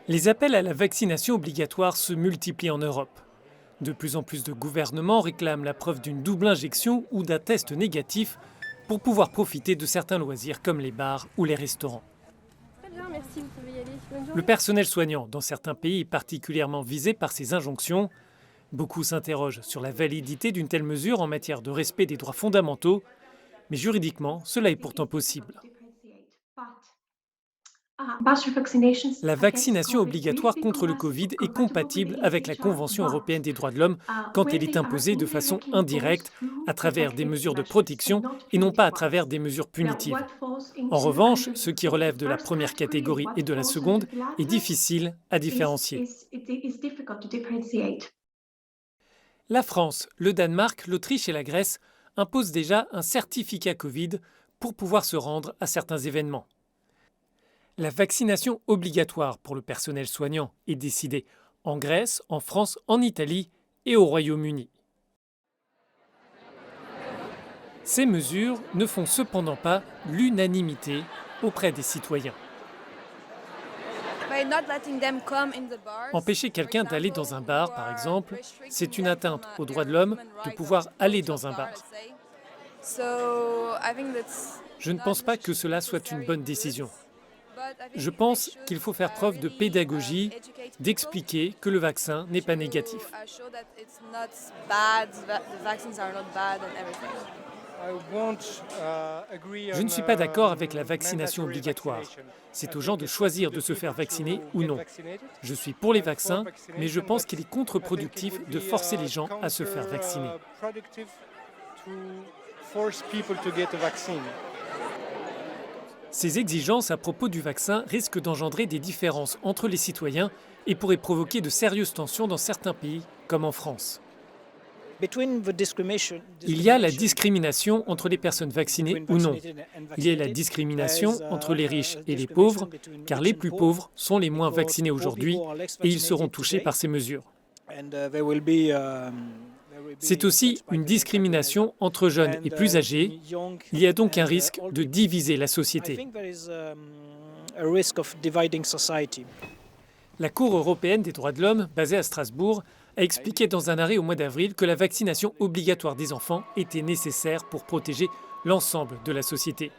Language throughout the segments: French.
Les appels à la vaccination obligatoire se multiplient en Europe. De plus en plus de gouvernements réclament la preuve d'une double injection ou d'un test négatif pour pouvoir profiter de certains loisirs comme les bars ou les restaurants. Très bien, merci, vous pouvez y aller. Bonne Le journée. personnel soignant, dans certains pays, est particulièrement visé par ces injonctions. Beaucoup s'interrogent sur la validité d'une telle mesure en matière de respect des droits fondamentaux, mais juridiquement, cela est pourtant possible. La vaccination obligatoire contre le Covid est compatible avec la Convention européenne des droits de l'homme quand elle est imposée de façon indirecte à travers des mesures de protection et non pas à travers des mesures punitives. En revanche, ce qui relève de la première catégorie et de la seconde est difficile à différencier. La France, le Danemark, l'Autriche et la Grèce imposent déjà un certificat Covid pour pouvoir se rendre à certains événements. La vaccination obligatoire pour le personnel soignant est décidée en Grèce, en France, en Italie et au Royaume-Uni. Ces mesures ne font cependant pas l'unanimité auprès des citoyens. Empêcher quelqu'un d'aller dans un bar, par exemple, c'est une atteinte au droit de l'homme de pouvoir aller dans un bar. Je ne pense pas que cela soit une bonne décision. Je pense qu'il faut faire preuve de pédagogie, d'expliquer que le vaccin n'est pas négatif. Je ne suis pas d'accord avec la vaccination obligatoire. C'est aux gens de choisir de se faire vacciner ou non. Je suis pour les vaccins, mais je pense qu'il est contre-productif de forcer les gens à se faire vacciner. Ces exigences à propos du vaccin risquent d'engendrer des différences entre les citoyens et pourraient provoquer de sérieuses tensions dans certains pays, comme en France. Il y a la discrimination entre les personnes vaccinées ou non. Il y a la discrimination entre les riches et les pauvres, car les plus pauvres sont les moins vaccinés aujourd'hui et ils seront touchés par ces mesures. C'est aussi une discrimination entre jeunes et plus âgés. Il y a donc un risque de diviser la société. La Cour européenne des droits de l'homme, basée à Strasbourg, a expliqué dans un arrêt au mois d'avril que la vaccination obligatoire des enfants était nécessaire pour protéger l'ensemble de la société.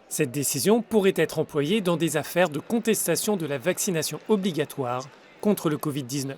Cette décision pourrait être employée dans des affaires de contestation de la vaccination obligatoire contre le Covid-19.